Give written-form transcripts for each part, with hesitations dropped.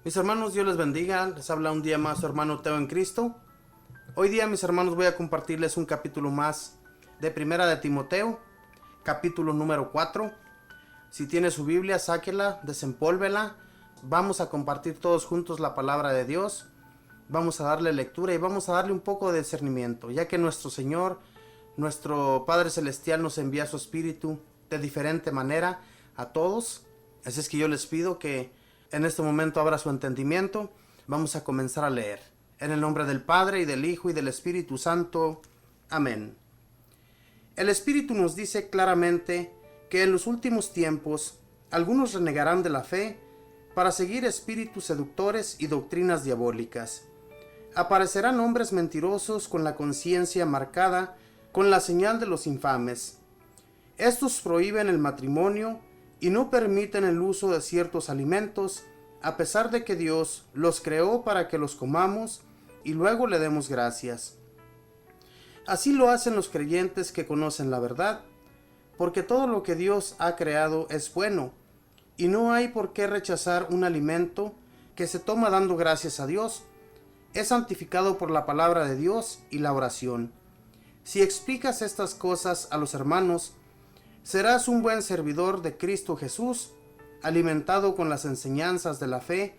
Mis hermanos, Dios les bendiga. Les habla un día más su hermano Teo en Cristo. Hoy día, mis hermanos, voy a compartirles un capítulo más de Primera de Timoteo, capítulo número 4. Si tiene su Biblia, sáquela, desempólvela. Vamos a compartir todos juntos la palabra de Dios. Vamos a darle lectura y vamos a darle un poco de discernimiento, ya que nuestro Señor, nuestro Padre Celestial, nos envía su Espíritu de diferente manera a todos. Así es que yo les pido que en este momento abra su entendimiento. Vamos a comenzar a leer. En el nombre del Padre, y del Hijo, y del Espíritu Santo. Amén. El Espíritu nos dice claramente que en los últimos tiempos algunos renegarán de la fe para seguir espíritus seductores y doctrinas diabólicas. Aparecerán hombres mentirosos con la conciencia marcada con la señal de los infames. Estos prohíben el matrimonio y no permiten el uso de ciertos alimentos, a pesar de que Dios los creó para que los comamos y luego le demos gracias. Así lo hacen los creyentes que conocen la verdad, porque todo lo que Dios ha creado es bueno, y no hay por qué rechazar un alimento que se toma dando gracias a Dios. Es santificado por la palabra de Dios y la oración. Si explicas estas cosas a los hermanos, serás un buen servidor de Cristo Jesús, alimentado con las enseñanzas de la fe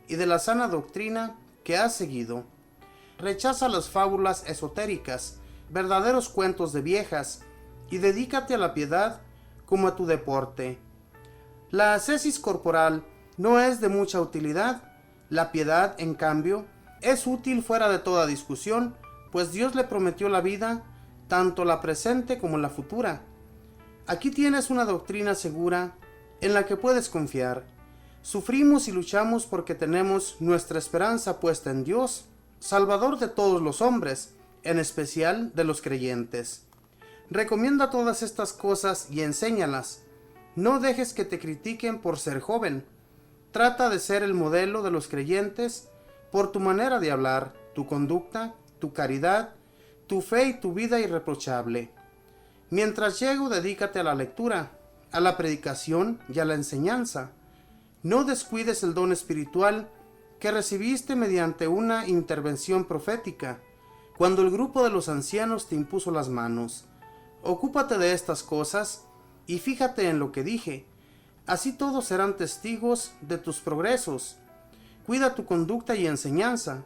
y de la sana doctrina que has seguido. Rechaza las fábulas esotéricas, verdaderos cuentos de viejas, y dedícate a la piedad como a tu deporte. La ascesis corporal no es de mucha utilidad. La piedad, en cambio, es útil fuera de toda discusión, pues Dios le prometió la vida, tanto la presente como la futura. Aquí tienes una doctrina segura en la que puedes confiar. Sufrimos y luchamos porque tenemos nuestra esperanza puesta en Dios, Salvador de todos los hombres, en especial de los creyentes. Recomienda todas estas cosas y enséñalas. No dejes que te critiquen por ser joven. Trata de ser el modelo de los creyentes por tu manera de hablar, tu conducta, tu caridad, tu fe y tu vida irreprochable. Mientras llego, dedícate a la lectura, a la predicación y a la enseñanza. No descuides el don espiritual que recibiste mediante una intervención profética, cuando el grupo de los ancianos te impuso las manos. Ocúpate de estas cosas y fíjate en lo que dije. Así todos serán testigos de tus progresos. Cuida tu conducta y enseñanza.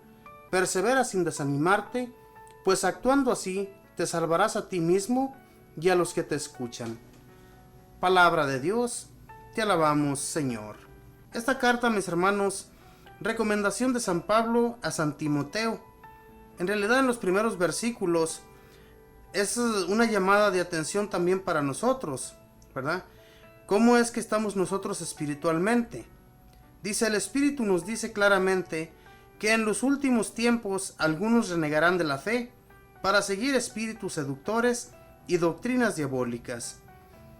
Persevera sin desanimarte, pues actuando así te salvarás a ti mismo y a los que te escuchan. Palabra de Dios, te alabamos, Señor. Esta carta, mis hermanos, recomendación de San Pablo a San Timoteo. En realidad, en los primeros versículos es una llamada de atención también para nosotros, ¿verdad? ¿Cómo es que estamos nosotros espiritualmente? Dice, el Espíritu nos dice claramente que en los últimos tiempos algunos renegarán de la fe para seguir espíritus seductores y doctrinas diabólicas.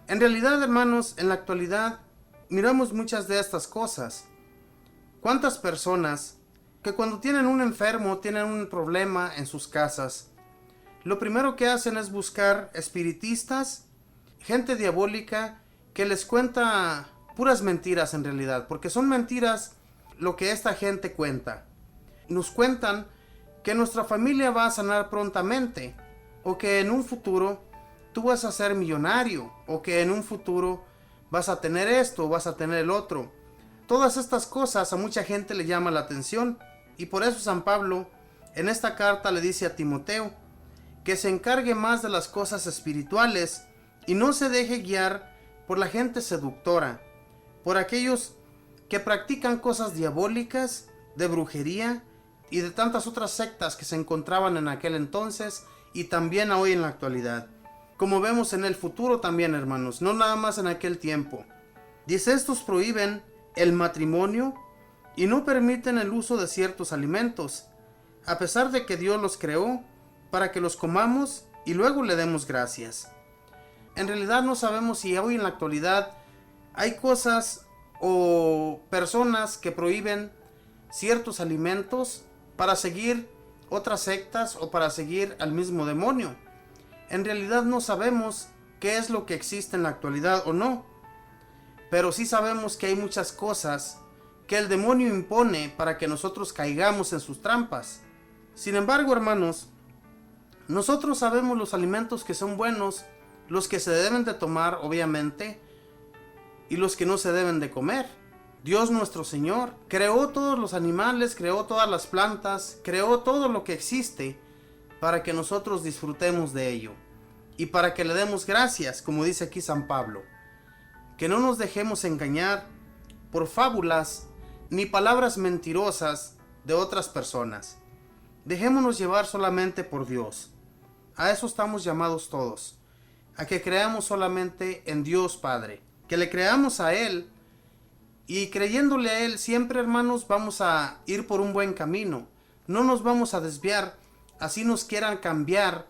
En realidad, hermanos, en la actualidad miramos muchas de estas cosas. ¿Cuántas personas que cuando tienen un enfermo, tienen un problema en sus casas, lo primero que hacen es buscar espiritistas, gente diabólica que les cuenta puras mentiras en realidad, porque son mentiras lo que esta gente cuenta? Nos cuentan que nuestra familia va a sanar prontamente, o que en un futuro tú vas a ser millonario, o que en un futuro vas a tener esto, o vas a tener el otro. Todas estas cosas a mucha gente le llama la atención, y por eso San Pablo en esta carta le dice a Timoteo que se encargue más de las cosas espirituales y no se deje guiar por la gente seductora, por aquellos que practican cosas diabólicas, de brujería y de tantas otras sectas que se encontraban en aquel entonces y también hoy en la actualidad. Como vemos en el futuro también, hermanos, no nada más en aquel tiempo. Dice, estos prohíben el matrimonio y no permiten el uso de ciertos alimentos, a pesar de que Dios los creó para que los comamos y luego le demos gracias. En realidad no sabemos si hoy en la actualidad hay cosas o personas que prohíben ciertos alimentos para seguir otras sectas o para seguir al mismo demonio. En realidad no sabemos qué es lo que existe en la actualidad o no, pero sí sabemos que hay muchas cosas que el demonio impone para que nosotros caigamos en sus trampas. Sin embargo, hermanos, nosotros sabemos los alimentos que son buenos, los que se deben de tomar, obviamente, y los que no se deben de comer. Dios nuestro Señor creó todos los animales, creó todas las plantas, creó todo lo que existe para que nosotros disfrutemos de ello y para que le demos gracias, como dice aquí San Pablo. Que no nos dejemos engañar por fábulas ni palabras mentirosas de otras personas. Dejémonos llevar solamente por Dios. A eso estamos llamados todos, a que creamos solamente en Dios Padre, que le creamos a Él, y creyéndole a Él siempre, hermanos, vamos a ir por un buen camino. No nos vamos a desviar, así nos quieran cambiar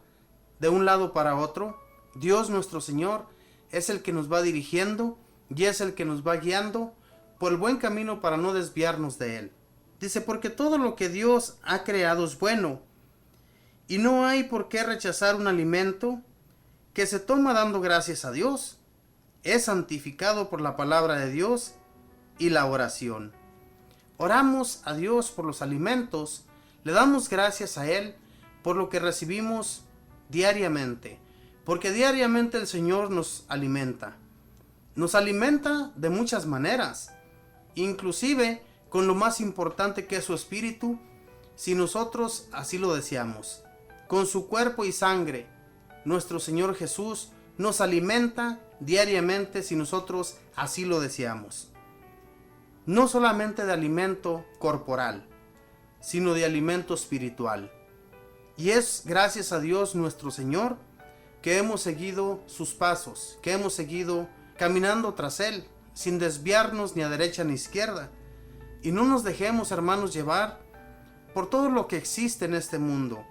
de un lado para otro. Dios nuestro Señor es el que nos va dirigiendo y es el que nos va guiando por el buen camino para no desviarnos de Él. Dice, porque todo lo que Dios ha creado es bueno, y no hay por qué rechazar un alimento que se toma dando gracias a Dios. Es santificado por la palabra de Dios y la oración. Oramos a Dios por los alimentos, le damos gracias a Él por lo que recibimos diariamente, porque diariamente el Señor nos alimenta. Nos alimenta de muchas maneras, inclusive con lo más importante que es su espíritu, si nosotros así lo deseamos. Con su cuerpo y sangre, nuestro Señor Jesús nos alimenta diariamente si nosotros así lo deseamos. No solamente de alimento corporal, sino de alimento espiritual. Y es gracias a Dios nuestro Señor que hemos seguido sus pasos, que hemos seguido caminando tras Él, sin desviarnos ni a derecha ni a izquierda. Y no nos dejemos, hermanos, llevar por todo lo que existe en este mundo.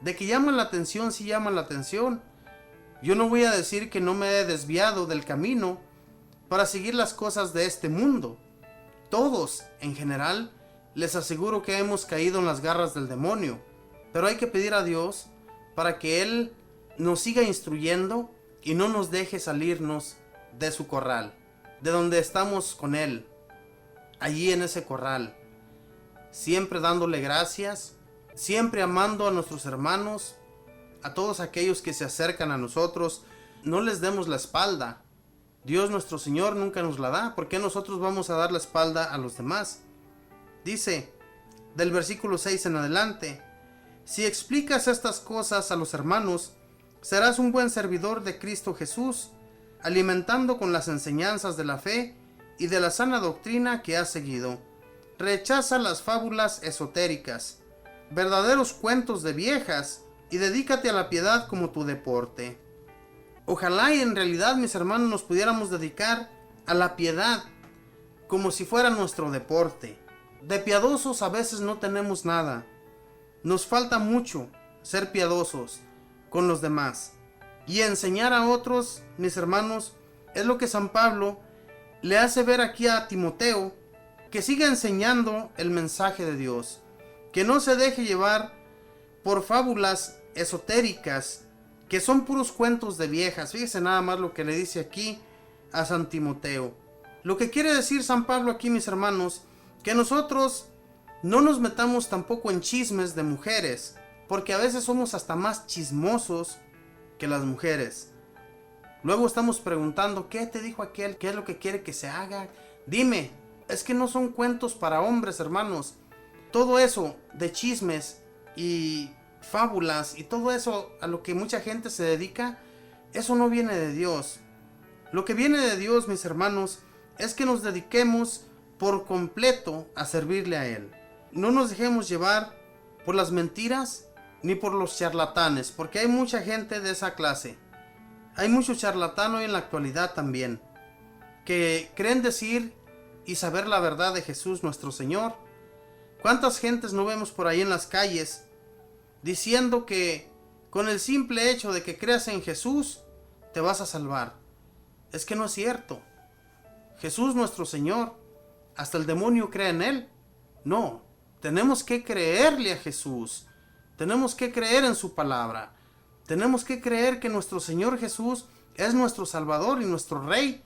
De que llaman la atención, sí llaman la atención. Yo no voy a decir que no me he desviado del camino para seguir las cosas de este mundo. Todos, en general, les aseguro que hemos caído en las garras del demonio. Pero hay que pedir a Dios para que Él nos siga instruyendo y no nos deje salirnos de su corral, de donde estamos con Él, allí en ese corral, siempre dándole gracias, siempre amando a nuestros hermanos, a todos aquellos que se acercan a nosotros. No les demos la espalda. Dios nuestro Señor nunca nos la da. ¿Por qué nosotros vamos a dar la espalda a los demás? Dice, del versículo 6 en adelante, si explicas estas cosas a los hermanos, serás un buen servidor de Cristo Jesús, alimentando con las enseñanzas de la fe y de la sana doctrina que has seguido. Rechaza las fábulas esotéricas, verdaderos cuentos de viejas, y dedícate a la piedad como tu deporte. Ojalá y en realidad, mis hermanos, nos pudiéramos dedicar a la piedad como si fuera nuestro deporte. De piadosos a veces no tenemos nada. Nos falta mucho ser piadosos con los demás. Y enseñar a otros, mis hermanos, es lo que San Pablo le hace ver aquí a Timoteo, que siga enseñando el mensaje de Dios, que no se deje llevar por fábulas esotéricas, que son puros cuentos de viejas. Fíjese nada más lo que le dice aquí a San Timoteo. Lo que quiere decir San Pablo aquí, mis hermanos, que nosotros no nos metamos tampoco en chismes de mujeres, porque a veces somos hasta más chismosos que las mujeres. Luego estamos preguntando, ¿qué te dijo aquel? ¿Qué es lo que quiere que se haga? Dime, es que no son cuentos para hombres, hermanos. Todo eso de chismes y fábulas y todo eso a lo que mucha gente se dedica, eso no viene de Dios. Lo que viene de Dios, mis hermanos, es que nos dediquemos por completo a servirle a Él. No nos dejemos llevar por las mentiras ni por los charlatanes, porque hay mucha gente de esa clase. Hay mucho charlatán hoy en la actualidad también, que creen decir y saber la verdad de Jesús nuestro Señor. ¿Cuántas gentes no vemos por ahí en las calles diciendo que con el simple hecho de que creas en Jesús te vas a salvar? Es que no es cierto. Jesús nuestro Señor, hasta el demonio cree en Él. No, tenemos que creerle a Jesús. Tenemos que creer en su palabra. Tenemos que creer que nuestro Señor Jesús es nuestro Salvador y nuestro Rey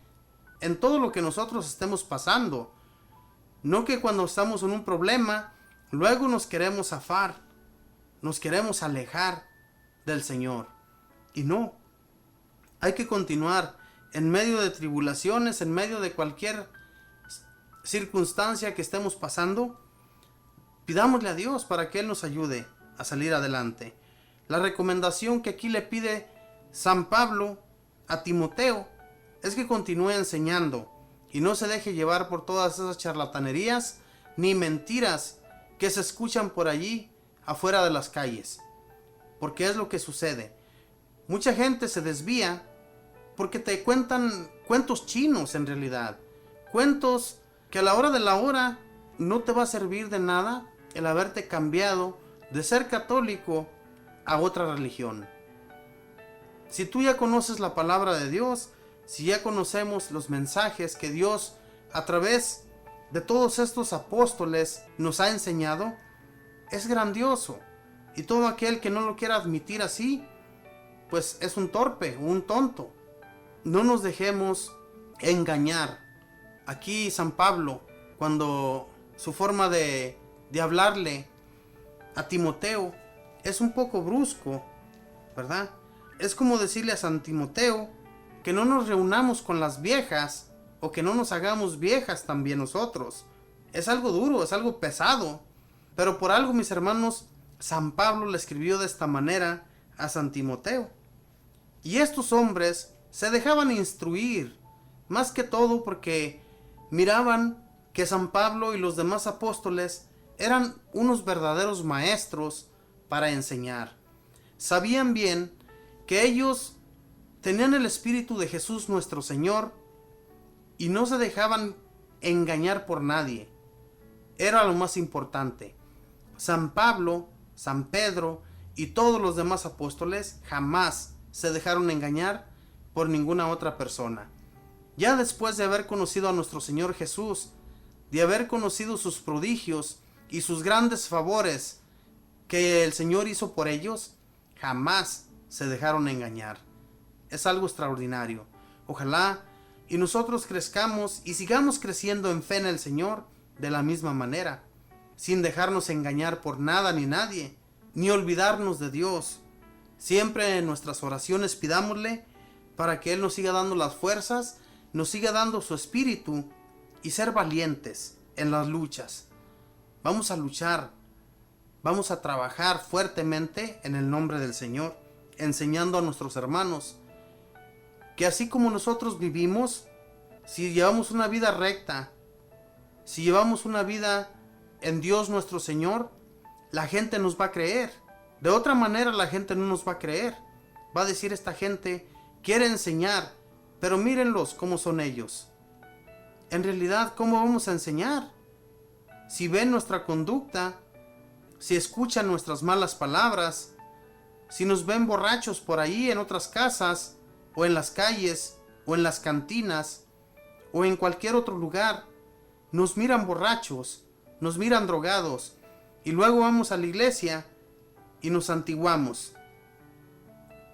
en todo lo que nosotros estemos pasando. No que cuando estamos en un problema, luego nos queremos zafar, nos queremos alejar del Señor. Y no, hay que continuar en medio de tribulaciones, en medio de cualquier circunstancia que estemos pasando. Pidámosle a Dios para que Él nos ayude a salir adelante. La recomendación que aquí le pide San Pablo a Timoteo es que continúe enseñando y no se deje llevar por todas esas charlatanerías ni mentiras que se escuchan por allí afuera de las calles. Porque es lo que sucede. Mucha gente se desvía porque te cuentan cuentos chinos en realidad. Cuentos que a la hora de la hora no te va a servir de nada el haberte cambiado de ser católico a otra religión. Si tú ya conoces la palabra de Dios, si ya conocemos los mensajes que Dios a través de todos estos apóstoles nos ha enseñado, es grandioso. Y todo aquel que no lo quiera admitir así, pues es un torpe, un tonto. No nos dejemos engañar. Aquí San Pablo, cuando su forma de hablarle a Timoteo es un poco brusco, ¿verdad? Es como decirle a San Timoteo que no nos reunamos con las viejas o que no nos hagamos viejas también nosotros. Es algo duro, es algo pesado, pero por algo, mis hermanos, San Pablo le escribió de esta manera a San Timoteo. Y estos hombres se dejaban instruir, más que todo porque miraban que San Pablo y los demás apóstoles eran unos verdaderos maestros para enseñar. Sabían bien que ellos tenían el Espíritu de Jesús nuestro Señor y no se dejaban engañar por nadie. Era lo más importante. San Pablo, San Pedro y todos los demás apóstoles jamás se dejaron engañar por ninguna otra persona. Ya después de haber conocido a nuestro Señor Jesús, de haber conocido sus prodigios y sus grandes favores que el Señor hizo por ellos, jamás se dejaron engañar. Es algo extraordinario. Ojalá y nosotros crezcamos y sigamos creciendo en fe en el Señor de la misma manera, sin dejarnos engañar por nada ni nadie, ni olvidarnos de Dios. Siempre en nuestras oraciones pidámosle para que Él nos siga dando las fuerzas, nos siga dando su espíritu y ser valientes en las luchas. Vamos a luchar, vamos a trabajar fuertemente en el nombre del Señor, enseñando a nuestros hermanos que así como nosotros vivimos, si llevamos una vida recta, si llevamos una vida en Dios nuestro Señor, la gente nos va a creer. De otra manera la gente no nos va a creer. Va a decir, esta gente quiere enseñar, pero mírenlos cómo son ellos. En realidad, ¿cómo vamos a enseñar? Si ven nuestra conducta, si escuchan nuestras malas palabras, si nos ven borrachos por ahí en otras casas, o en las calles, o en las cantinas, o en cualquier otro lugar, nos miran borrachos, nos miran drogados, y luego vamos a la iglesia y nos santiguamos.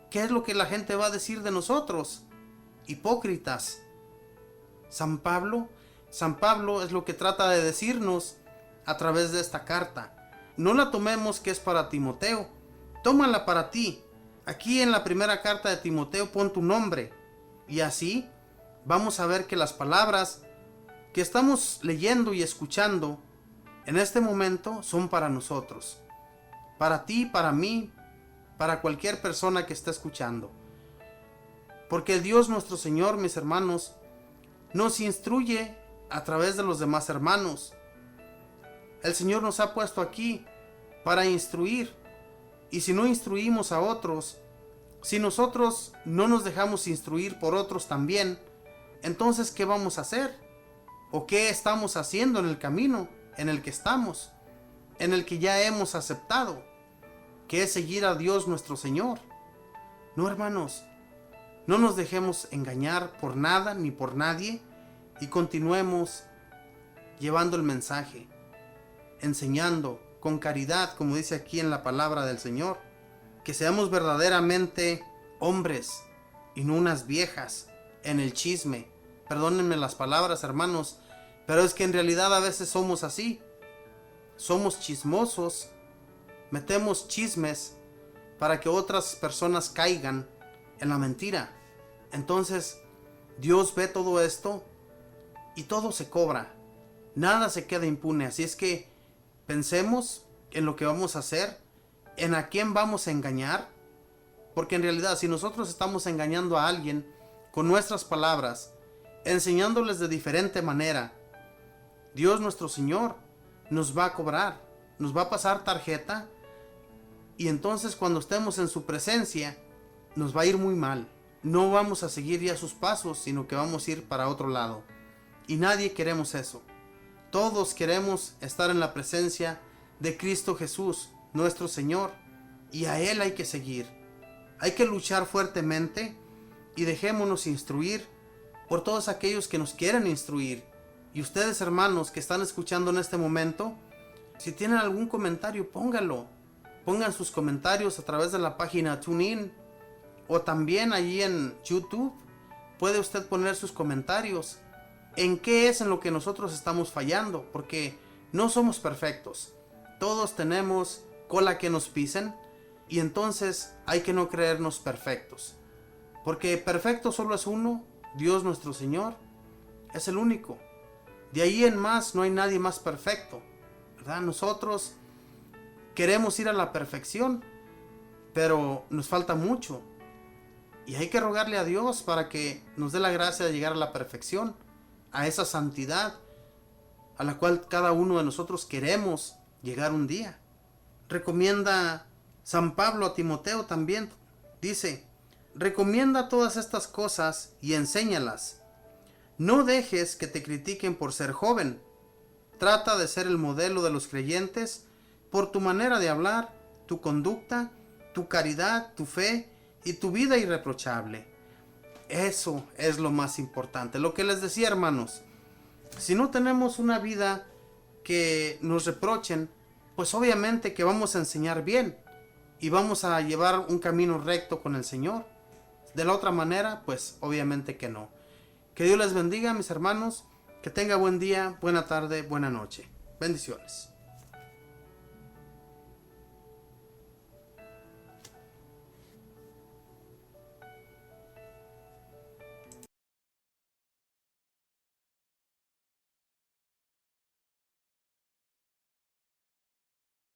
¿Qué es lo que la gente va a decir de nosotros? Hipócritas. San Pablo es lo que trata de decirnos a través de esta carta. No la tomemos que es para Timoteo, tómala para ti. Aquí en la primera carta de Timoteo pon tu nombre, y así vamos a ver que las palabras que estamos leyendo y escuchando en este momento son para nosotros, para ti, para mí, para cualquier persona que esté escuchando. Porque Dios nuestro Señor, mis hermanos, nos instruye a través de los demás hermanos. El Señor nos ha puesto aquí para instruir. Y si no instruimos a otros, si nosotros no nos dejamos instruir por otros también, entonces ¿qué vamos a hacer? ¿O qué estamos haciendo en el camino en el que estamos, en el que ya hemos aceptado, que es seguir a Dios nuestro Señor? No, hermanos, no nos dejemos engañar por nada ni por nadie y continuemos llevando el mensaje, enseñando con caridad, como dice aquí en la palabra del Señor, que seamos verdaderamente hombres y no unas viejas en el chisme. Perdónenme las palabras, hermanos, Pero es que en realidad a veces somos así. Somos chismosos, metemos chismes para que otras personas caigan en la mentira. Entonces, Dios ve todo esto y todo se cobra. Nada se queda impune. Así es que pensemos en lo que vamos a hacer, en a quién vamos a engañar. Porque en realidad, si nosotros estamos engañando a alguien con nuestras palabras, enseñándoles de diferente manera, Dios nuestro Señor nos va a cobrar, nos va a pasar tarjeta, y entonces cuando estemos en su presencia nos va a ir muy mal. No vamos a seguir ya sus pasos, sino que vamos a ir para otro lado. Y nadie queremos eso. Todos queremos estar en la presencia de Cristo Jesús, nuestro Señor, y a Él hay que seguir. Hay que luchar fuertemente y dejémonos instruir por todos aquellos que nos quieren instruir. Y ustedes, hermanos, que están escuchando en este momento, si tienen algún comentario, pónganlo. Pongan sus comentarios a través de la página TuneIn o también allí en YouTube. Puede usted poner sus comentarios. ¿En qué es en lo que nosotros estamos fallando? Porque no somos perfectos. Todos tenemos cola que nos pisen y entonces hay que no creernos perfectos. Porque perfecto solo es uno, Dios nuestro Señor. Es el único. De ahí en más no hay nadie más perfecto, ¿verdad? Nosotros queremos ir a la perfección, pero nos falta mucho. Y hay que rogarle a Dios para que nos dé la gracia de llegar a la perfección, a esa santidad a la cual cada uno de nosotros queremos llegar un día. Recomienda San Pablo a Timoteo también. Dice, recomienda todas estas cosas y enséñalas. No dejes que te critiquen por ser joven. Trata de ser el modelo de los creyentes por tu manera de hablar, tu conducta, tu caridad, tu fe y tu vida irreprochable. Eso es lo más importante. Lo que les decía, hermanos, si no tenemos una vida que nos reprochen, pues obviamente que vamos a enseñar bien y vamos a llevar un camino recto con el Señor. De la otra manera, pues obviamente que no. Que Dios les bendiga, mis hermanos. Que tenga buen día, buena tarde, buena noche. Bendiciones.